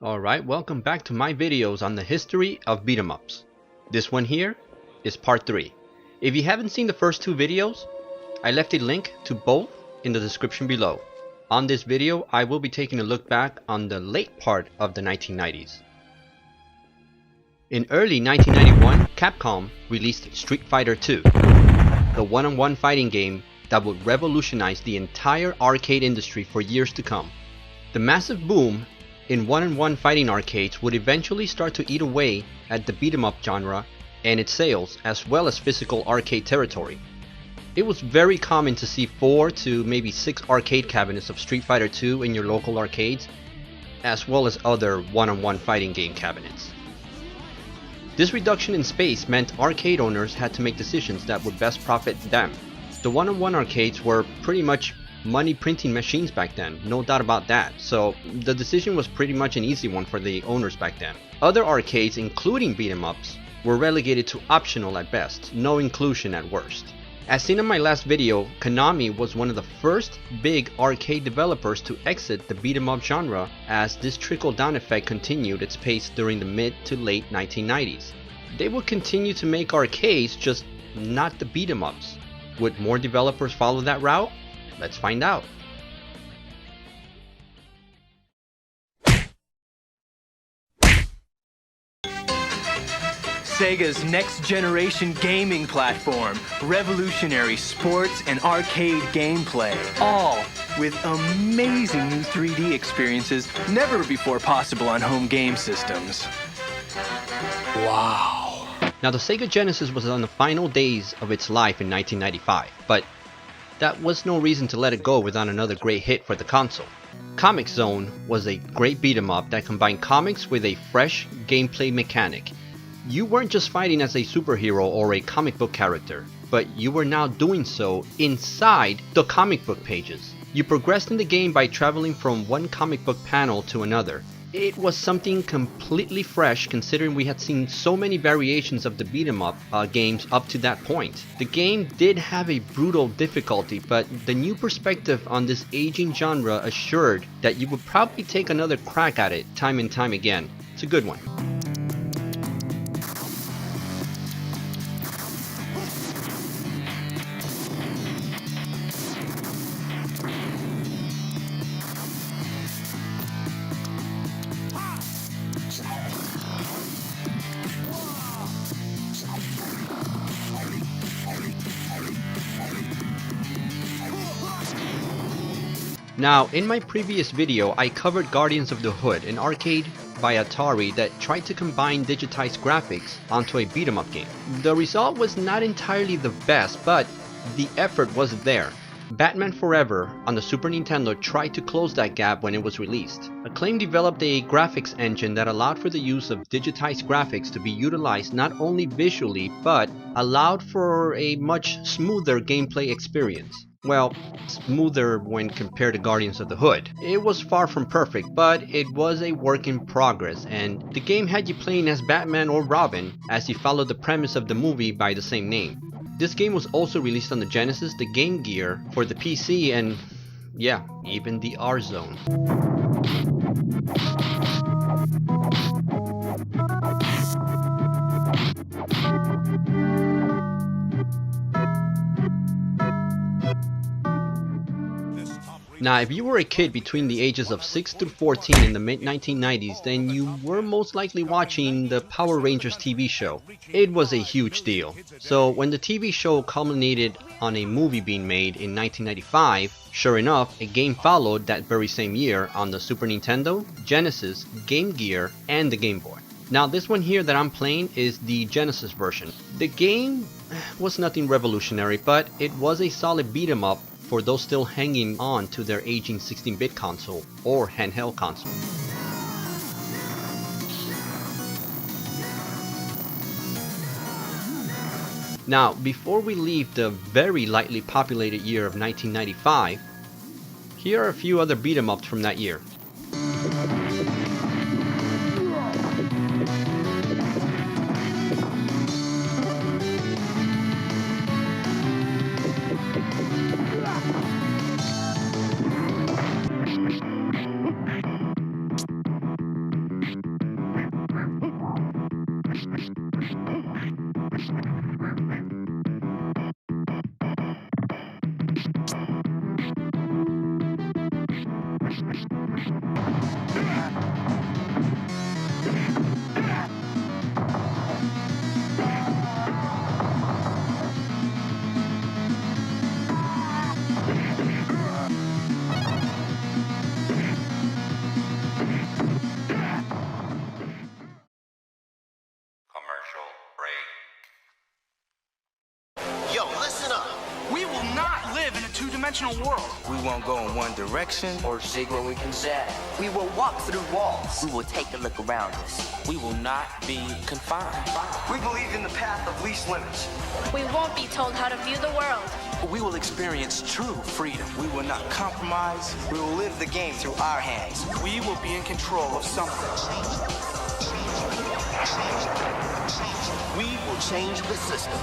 Alright, welcome back to my videos on the history of beat 'em ups. This one here is part 3. If you haven't seen the first two videos, I left a link to both in the description below. On this video, I will be taking a look back on the late part of the 1990s. In early 1991, Capcom released Street Fighter II, the one-on-one fighting game that would revolutionize the entire arcade industry for years to come. The massive boom in one-on-one fighting arcades would eventually start to eat away at the beat 'em up genre and its sales, as well as physical arcade territory. It was very common to see 4 to maybe 6 arcade cabinets of Street Fighter II in your local arcades, as well as other one-on-one fighting game cabinets. This reduction in space meant arcade owners had to make decisions that would best profit them. The one-on-one arcades were pretty much money printing machines back then, no doubt about that, so the decision was pretty much an easy one for the owners back then. Other arcades, including beat 'em ups, were relegated to optional at best, no inclusion at worst. As seen in my last video, Konami was one of the first big arcade developers to exit the beat 'em up genre, as this trickle-down effect continued its pace during the mid to late 1990s. They would continue to make arcades, just not the beat 'em ups. Would more developers follow that route? Let's find out. Sega's next-generation gaming platform, revolutionary sports and arcade gameplay, all with amazing new 3D experiences never before possible on home game systems. Wow. Now, the Sega Genesis was on the final days of its life in 1995, but that was no reason to let it go without another great hit for the console. Comix Zone was a great beat 'em up that combined comics with a fresh gameplay mechanic. You weren't just fighting as a superhero or a comic book character, but you were now doing so inside the comic book pages. You progressed in the game by traveling from one comic book panel to another. It was something completely fresh, considering we had seen so many variations of the beat 'em up games up to that point. The game did have a brutal difficulty, but the new perspective on this aging genre assured that you would probably take another crack at it time and time again. It's a good one. Now, in my previous video, I covered Guardians of the Hood, an arcade by Atari that tried to combine digitized graphics onto a beat 'em up game. The result was not entirely the best, but the effort was there. Batman Forever on the Super Nintendo tried to close that gap when it was released. Acclaim developed a graphics engine that allowed for the use of digitized graphics to be utilized not only visually, but allowed for a much smoother gameplay experience. Well, smoother when compared to Guardians of the Hood. It was far from perfect, but it was a work in progress, and the game had you playing as Batman or Robin as you followed the premise of the movie by the same name. This game was also released on the Genesis, the Game Gear, for the PC, and yeah, even the R-Zone. Now, if you were a kid between the ages of 6 to 14 in the mid-1990s, then you were most likely watching the Power Rangers TV show. It was a huge deal. So when the TV show culminated on a movie being made in 1995, sure enough, a game followed that very same year on the Super Nintendo, Genesis, Game Gear, and the Game Boy. Now, this one here that I'm playing is the Genesis version. The game was nothing revolutionary, but it was a solid beat 'em up for those still hanging on to their aging 16-bit console or handheld console. Now, before we leave the very lightly populated year of 1995, here are a few other beat 'em ups from that year. live in a two-dimensional world. We won't go in one direction or seek what we can say. We will walk through walls. We will take a look around us. We will not be confined. We believe in the path of least limits. We won't be told how to view the world. We will experience true freedom. We will not compromise. We will live the game through our hands. We will be in control of something. We will change the system.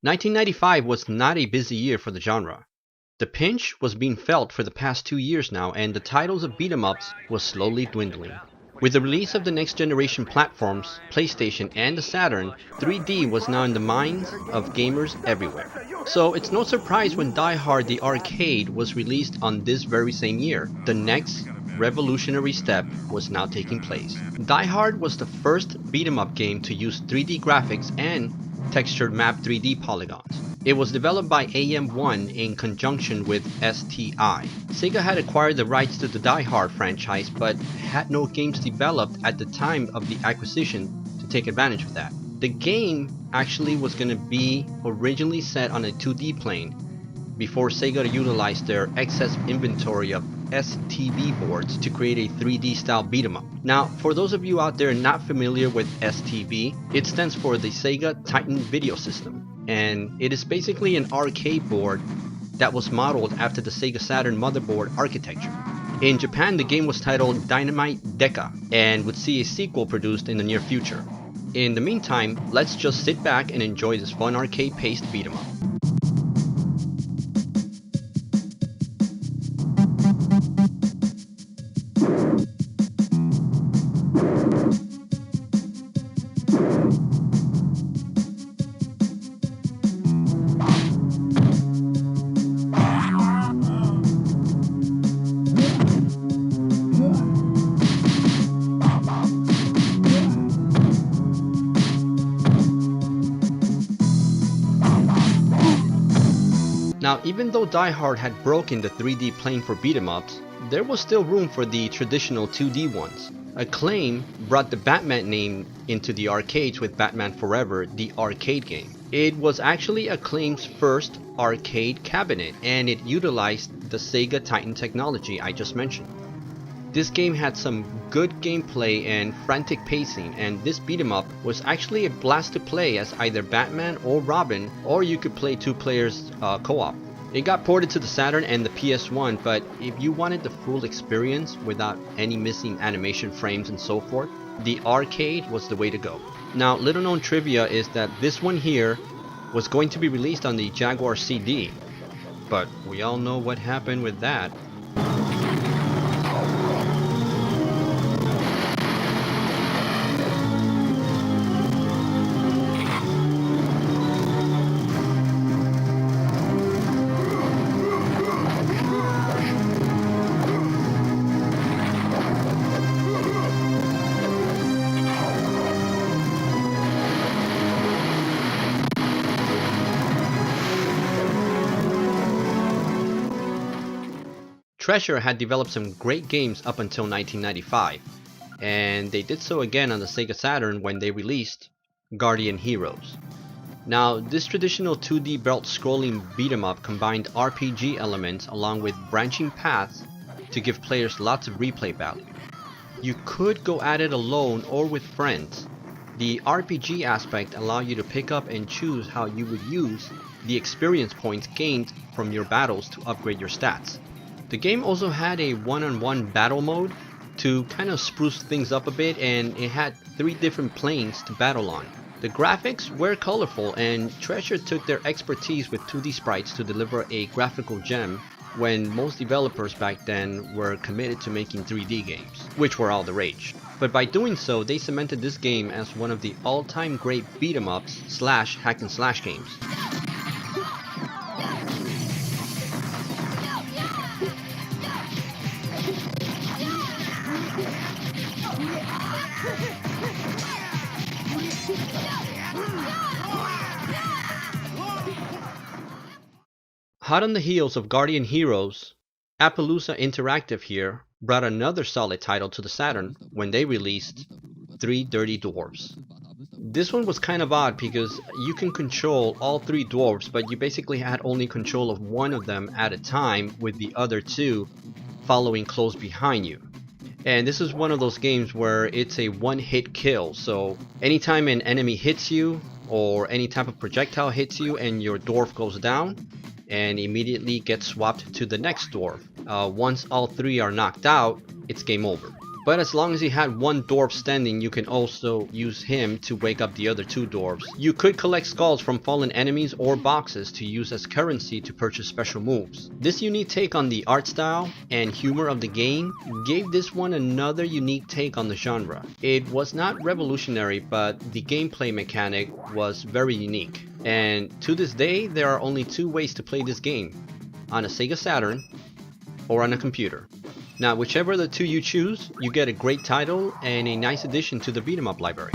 1995 was not a busy year for the genre. The pinch was being felt for the past 2 years now, and the titles of beat-em-ups was slowly dwindling. With the release of the next generation platforms, PlayStation and the Saturn, 3D was now in the minds of gamers everywhere. So it's no surprise when Die Hard the Arcade was released on this very same year. The next revolutionary step was now taking place. Die Hard was the first beat-em-up game to use 3D graphics and textured map 3D polygons. It was developed by AM1 in conjunction with STI. Sega had acquired the rights to the Die Hard franchise but had no games developed at the time of the acquisition to take advantage of that. The game actually was going to be originally set on a 2D plane before Sega utilized their excess inventory of STB boards to create a 3D style beat 'em up. Now, for those of you out there not familiar with STB, it stands for the Sega Titan Video System, and it is basically an arcade board that was modeled after the Sega Saturn motherboard architecture. In Japan, the game was titled Dynamite Deca and would see a sequel produced in the near future. In the meantime, let's just sit back and enjoy this fun arcade-paced beat 'em up. Now, even though Die Hard had broken the 3D plane for beat-em-ups, there was still room for the traditional 2D ones. Acclaim brought the Batman name into the arcades with Batman Forever, the arcade game. It was actually Acclaim's first arcade cabinet, and it utilized the Sega Titan technology I just mentioned. This game had some good gameplay and frantic pacing, and this beat 'em up was actually a blast to play as either Batman or Robin, or you could play 2 players co-op. It got ported to the Saturn and the PS1, but if you wanted the full experience without any missing animation frames and so forth, the arcade was the way to go. Now, little known trivia is that this one here was going to be released on the Jaguar CD, but we all know what happened with that. Treasure had developed some great games up until 1995, and they did so again on the Sega Saturn when they released Guardian Heroes. Now, this traditional 2D belt scrolling beat 'em up combined RPG elements along with branching paths to give players lots of replay value. You could go at it alone or with friends. The RPG aspect allowed you to pick up and choose how you would use the experience points gained from your battles to upgrade your stats. The game also had a one-on-one battle mode to kind of spruce things up a bit, and it had 3 different planes to battle on. The graphics were colorful, and Treasure took their expertise with 2D sprites to deliver a graphical gem when most developers back then were committed to making 3D games, which were all the rage. But by doing so, they cemented this game as one of the all-time great beat-em-ups / hack-and-slash games. Hot on the heels of Guardian Heroes, Appaloosa Interactive here brought another solid title to the Saturn when they released 3 Dirty Dwarfs. This one was kind of odd because you can control all three dwarves, but you basically had only control of one of them at a time, with the other two following close behind you. And this is one of those games where it's a one-hit kill, so anytime an enemy hits you or any type of projectile hits you and your dwarf goes down and immediately gets swapped to the next dwarf. Once all three are knocked out, it's game over. But as long as you had one dwarf standing, you can also use him to wake up the other two dwarves. You could collect skulls from fallen enemies or boxes to use as currency to purchase special moves. This unique take on the art style and humor of the game gave this one another unique take on the genre. It was not revolutionary, but the gameplay mechanic was very unique. And to this day, there are only two ways to play this game: on a Sega Saturn or on a computer. Now, whichever of the two you choose, you get a great title and a nice addition to the beat-em up library.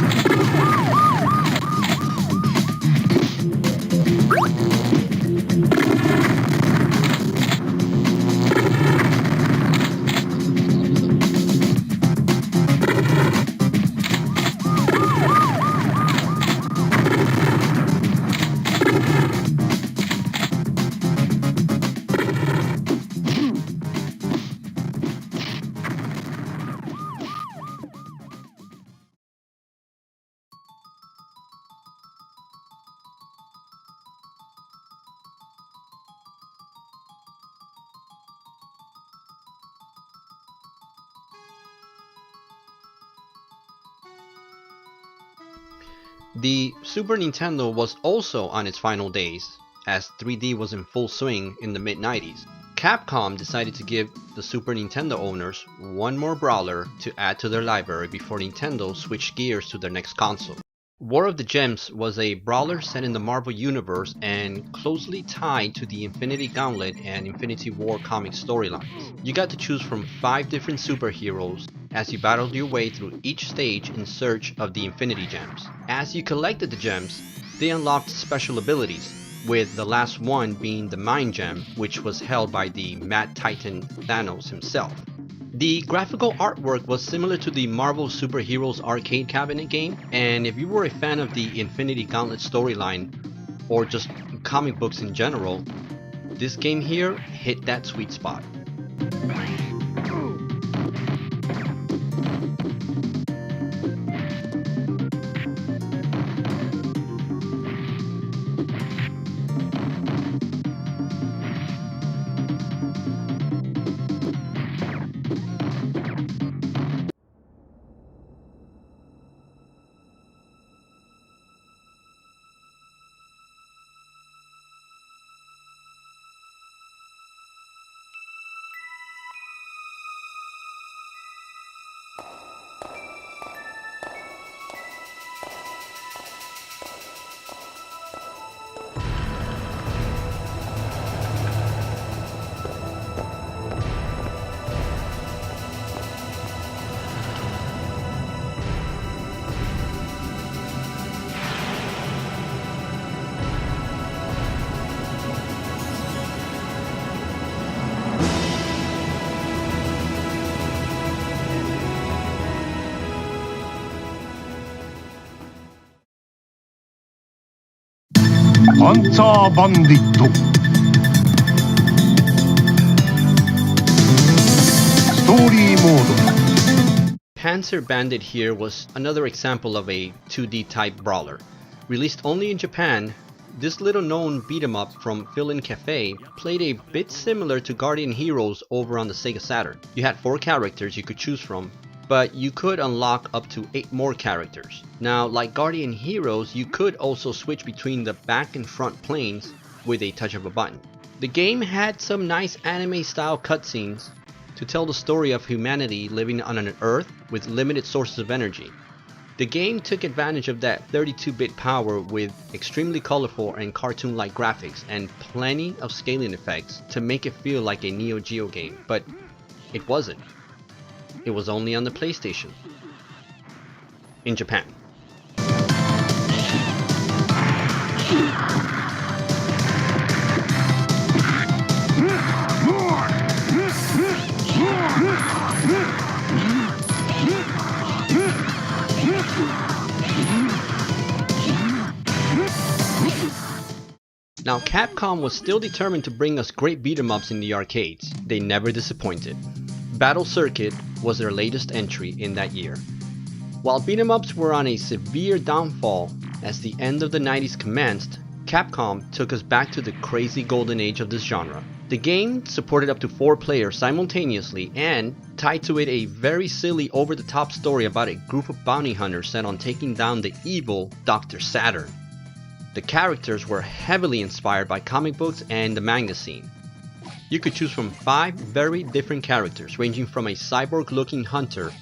The Super Nintendo was also on its final days, as 3D was in full swing in the mid-90s. Capcom decided to give the Super Nintendo owners one more brawler to add to their library before Nintendo switched gears to their next console. War of the Gems was a brawler set in the Marvel Universe and closely tied to the Infinity Gauntlet and Infinity War comic storylines. You got to choose from 5 different superheroes as you battled your way through each stage in search of the Infinity Gems. As you collected the gems, they unlocked special abilities, with the last one being the Mind Gem, which was held by the Mad Titan THEINNOCENTSINFUL himself. The graphical artwork was similar to the Marvel Superheroes arcade cabinet game, and if you were a fan of the Infinity Gauntlet storyline, or just comic books in general, this game here hit that sweet spot. Panzer Bandit. Story mode. Panzer Bandit here was another example of a 2D type brawler. Released only in Japan, this little known beat 'em up from Fill-In Cafe played a bit similar to Guardian Heroes over on the Sega Saturn. You had 4 characters you could choose from, but you could unlock up to 8 more characters. Now, like Guardian Heroes, you could also switch between the back and front planes with a touch of a button. The game had some nice anime style cutscenes to tell the story of humanity living on an Earth with limited sources of energy. The game took advantage of that 32-bit power with extremely colorful and cartoon-like graphics and plenty of scaling effects to make it feel like a Neo Geo game, but it wasn't. It was only on the PlayStation in Japan. Now Capcom was still determined to bring us great beat 'em ups in the arcades. They never disappointed. Battle Circuit was their latest entry in that year. While beat 'em ups were on a severe downfall as the end of the 90s commenced, Capcom took us back to the crazy golden age of this genre. The game supported up to 4 players simultaneously and tied to it a very silly over-the-top story about a group of bounty hunters set on taking down the evil Dr. Saturn. The characters were heavily inspired by comic books and the manga scene. You could choose from 5 very different characters, ranging from a cyborg-looking hunter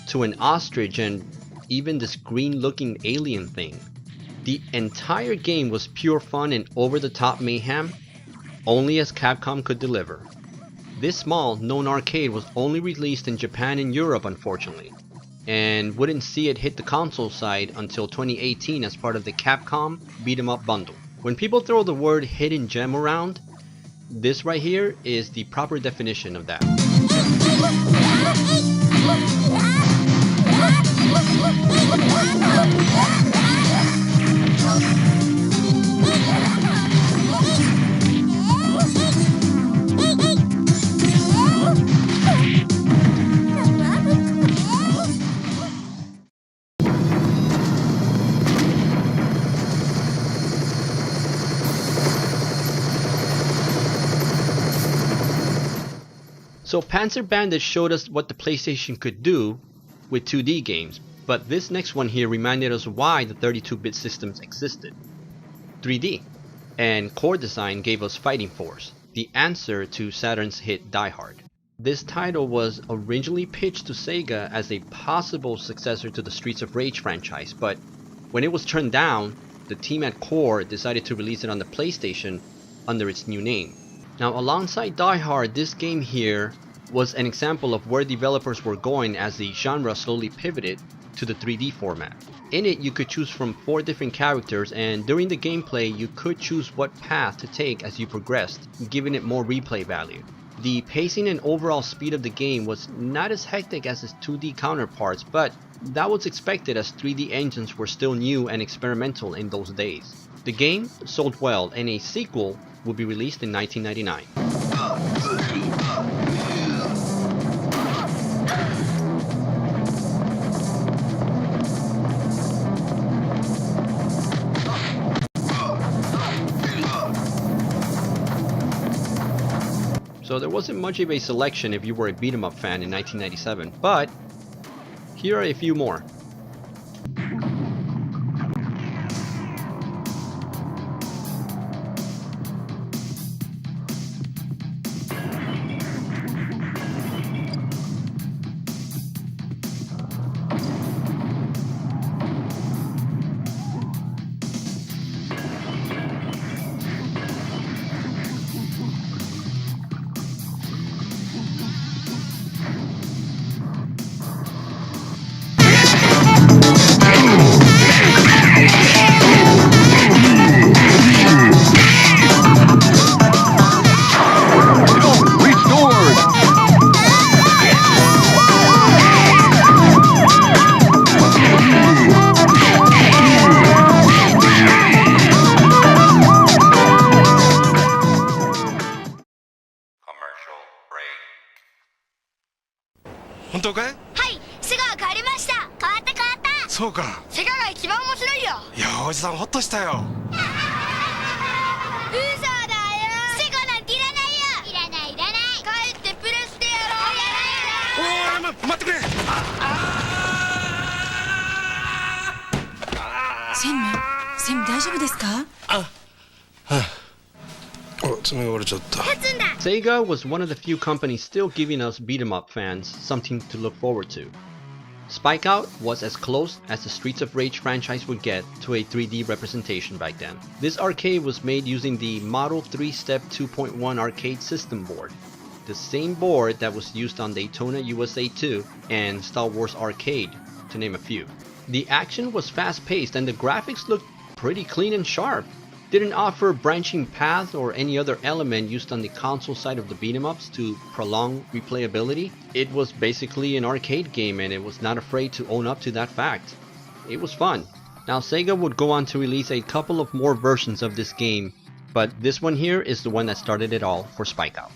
to an ostrich and even this green-looking alien thing. The entire game was pure fun and over-the-top mayhem, only as Capcom could deliver. This small, known arcade was only released in Japan and Europe, unfortunately, and wouldn't see it hit the console side until 2018 as part of the Capcom Beat 'em Up bundle. When people throw the word hidden gem around, this right here is the proper definition of that. So Panzer Bandit showed us what the PlayStation could do with 2D games, but this next one here reminded us why the 32-bit systems existed. 3D and core design gave us Fighting Force, the answer to Saturn's hit Die Hard. This title was originally pitched to Sega as a possible successor to the Streets of Rage franchise, but when it was turned down, the team at Core decided to release it on the PlayStation under its new name. Now alongside Die Hard, this game here was an example of where developers were going as the genre slowly pivoted to the 3D format. In it, you could choose from 4 different characters, and during the gameplay you could choose what path to take as you progressed, giving it more replay value. The pacing and overall speed of the game was not as hectic as its 2D counterparts, but that was expected as 3D engines were still new and experimental in those days. The game sold well, and a sequel will be released in 1999. So there wasn't much of a selection if you were a beat 'em up fan in 1997, but here are a few more. Sega was one of the few companies still giving us beat 'em up fans something to look forward to. Spikeout was as close as the Streets of Rage franchise would get to a 3D representation back then. This arcade was made using the Model 3-Step 2.1 arcade system board, the same board that was used on Daytona USA 2 and Star Wars Arcade, to name a few. The action was fast-paced and the graphics looked pretty clean and sharp. Didn't offer branching paths or any other element used on the console side of the beat 'em ups to prolong replayability. It was basically an arcade game and it was not afraid to own up to that fact. It was fun. Now Sega would go on to release a couple of more versions of this game but this one here is the one that started it all for Spikeout.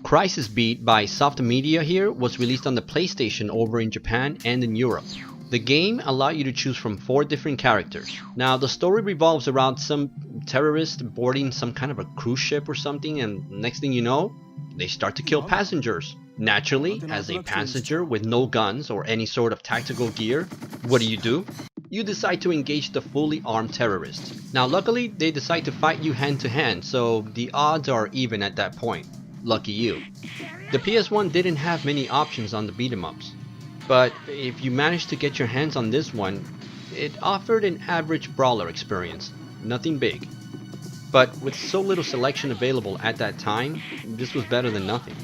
Crisis Beat by Soft Media here was released on the PlayStation over in Japan and in Europe. The game allowed you to choose from 4 different characters. Now the story revolves around some terrorist boarding some kind of a cruise ship or something, and next thing you know, they start to kill passengers. Naturally, as a passenger with no guns or any sort of tactical gear, what do? You decide to engage the fully armed terrorists. Now luckily, they decide to fight you hand to hand, so the odds are even at that point. Lucky you. The PS1 didn't have many options on the beat-em-ups, but if you managed to get your hands on this one, it offered an average brawler experience, nothing big. But with so little selection available at that time, this was better than nothing.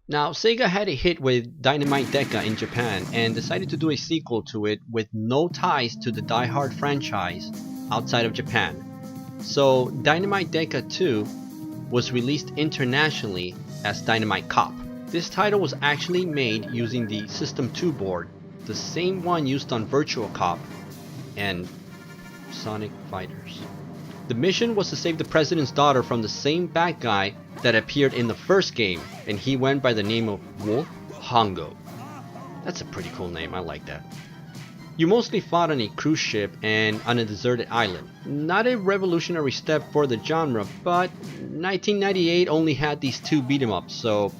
Now, Sega had a hit with Dynamite Deca in Japan and decided to do a sequel to it with no ties to the Die Hard franchise outside of Japan. So Dynamite Deca 2 was released internationally as Dynamite Cop. This title was actually made using the System 2 board, the same one used on Virtual Cop and Sonic Fighters. The mission was to save the president's daughter from the same bad guy that appeared in the first game, and he went by the name of Wolf Hongo. That's a pretty cool name, I like that. You mostly fought on a cruise ship and on a deserted island. Not a revolutionary step for the genre, but 1998 only had these 2 beat-em-ups, so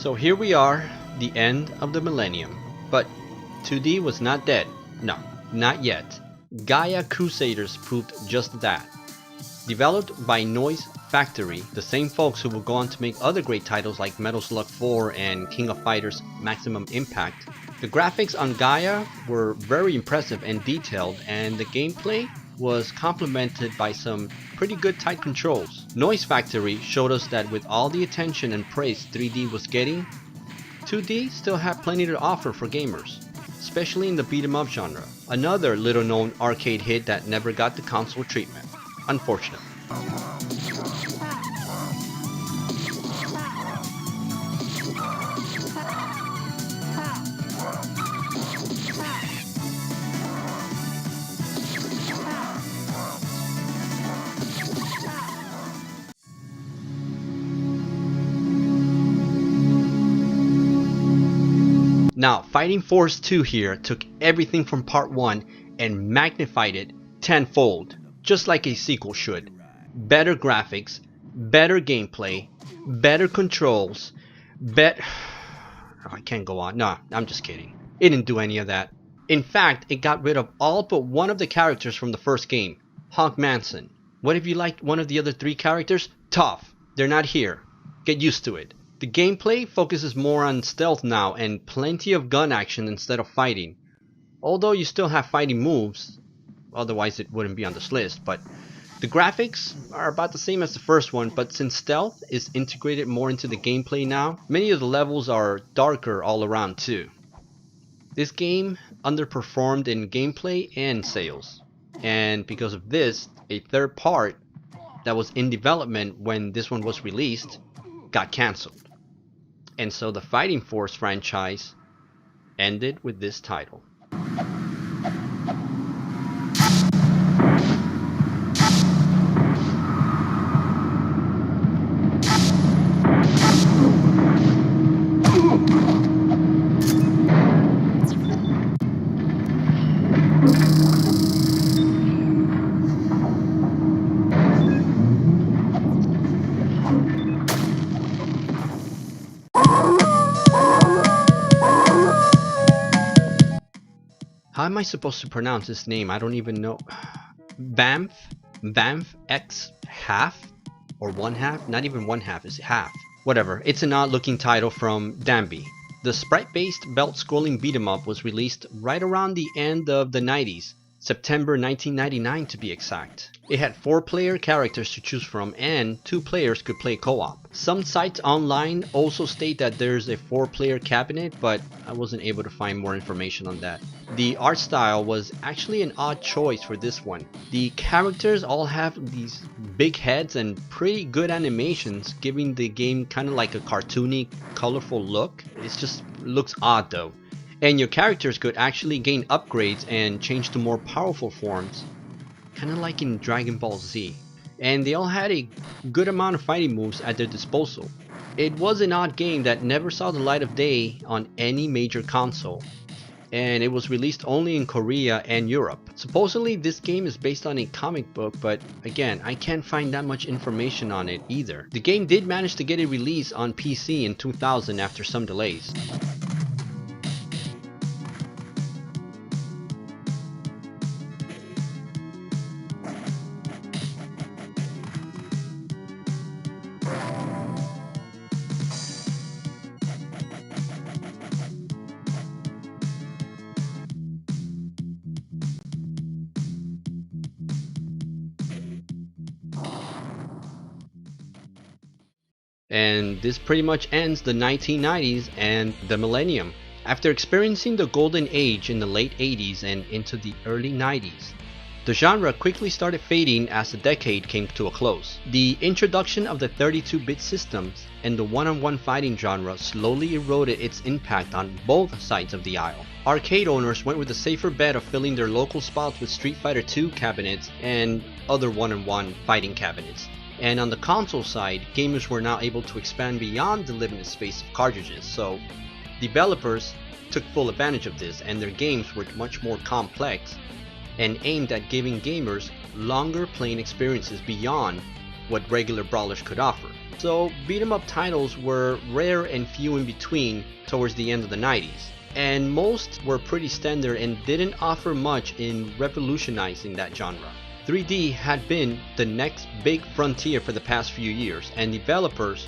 So here we are, the end of the millennium. But 2D was not dead. No, not yet. Gaia Crusaders proved just that. Developed by Noise Factory, the same folks who will go on to make other great titles like Metal Slug 4 and King of Fighters Maximum Impact. The graphics on Gaia were very impressive and detailed, and the gameplay was complemented by some pretty good tight controls. Noise Factory showed us that with all the attention and praise 3D was getting, 2D still had plenty to offer for gamers, especially in the beat-em-up genre. Another little-known arcade hit that never got the console treatment, unfortunately. Now, Fighting Force 2 here took everything from part 1 and magnified it tenfold, just like a sequel should. Better graphics, better gameplay, better controls, I can't go on. No, I'm just kidding. It didn't do any of that. In fact, it got rid of all but one of the characters from the first game, Honk Manson. What if you liked one of the other 3 characters? Tough. They're not here. Get used to it. The gameplay focuses more on stealth now and plenty of gun action instead of fighting. Although you still have fighting moves, otherwise it wouldn't be on this list, but the graphics are about the same as the first one, but since stealth is integrated more into the gameplay now, many of the levels are darker all around too. This game underperformed in gameplay and sales, and because of this, a third part that was in development when this one was released got cancelled. And so the Fighting Force franchise ended with this title. How am I supposed to pronounce this name? I don't even know. Bamf X half or one half? Not even one half, it's half. Whatever. It's an odd looking title from Danby. The sprite-based belt-scrolling beat-em-up was released right around the end of the 90s, September 1999 to be exact. It had 4-player characters to choose from and 2 players could play co-op. Some sites online also state that there's a 4-player cabinet, but I wasn't able to find more information on that. The art style was actually an odd choice for this one. The characters all have these big heads and pretty good animations, giving the game kind of like a cartoony, colorful look. It just looks odd though. And your characters could actually gain upgrades and change to more powerful forms, kind of like in Dragon Ball Z. And they all had a good amount of fighting moves at their disposal. It was an odd game that never saw the light of day on any major console, and it was released only in Korea and Europe. Supposedly this game is based on a comic book, but again, I can't find that much information on it either. The game did manage to get a release on PC in 2000 after some delays. And this pretty much ends the 1990s and the millennium. After experiencing the golden age in the late 80s and into the early 90s, the genre quickly started fading as the decade came to a close. The introduction of the 32-bit systems and the one-on-one fighting genre slowly eroded its impact on both sides of the aisle. Arcade owners went with the safer bet of filling their local spots with Street Fighter II cabinets and other one-on-one fighting cabinets. And on the console side, gamers were now able to expand beyond the limited space of cartridges, so developers took full advantage of this, and their games were much more complex and aimed at giving gamers longer playing experiences beyond what regular brawlers could offer. So beat 'em up titles were rare and few in between towards the end of the 90s, and most were pretty standard and didn't offer much in revolutionizing that genre. 3D had been the next big frontier for the past few years, and developers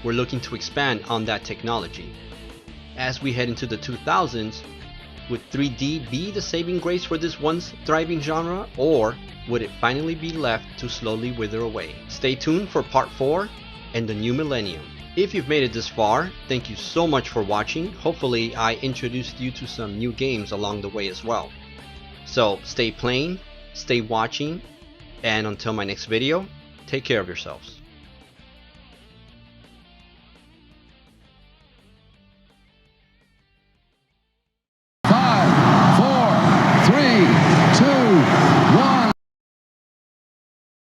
were looking to expand on that technology. As we head into the 2000s, would 3D be the saving grace for this once thriving genre, or would it finally be left to slowly wither away? Stay tuned for part 4 and the new millennium. If you've made it this far, thank you so much for watching. Hopefully I introduced you to some new games along the way as well. So stay playing, stay watching, and until my next video, take care of yourselves.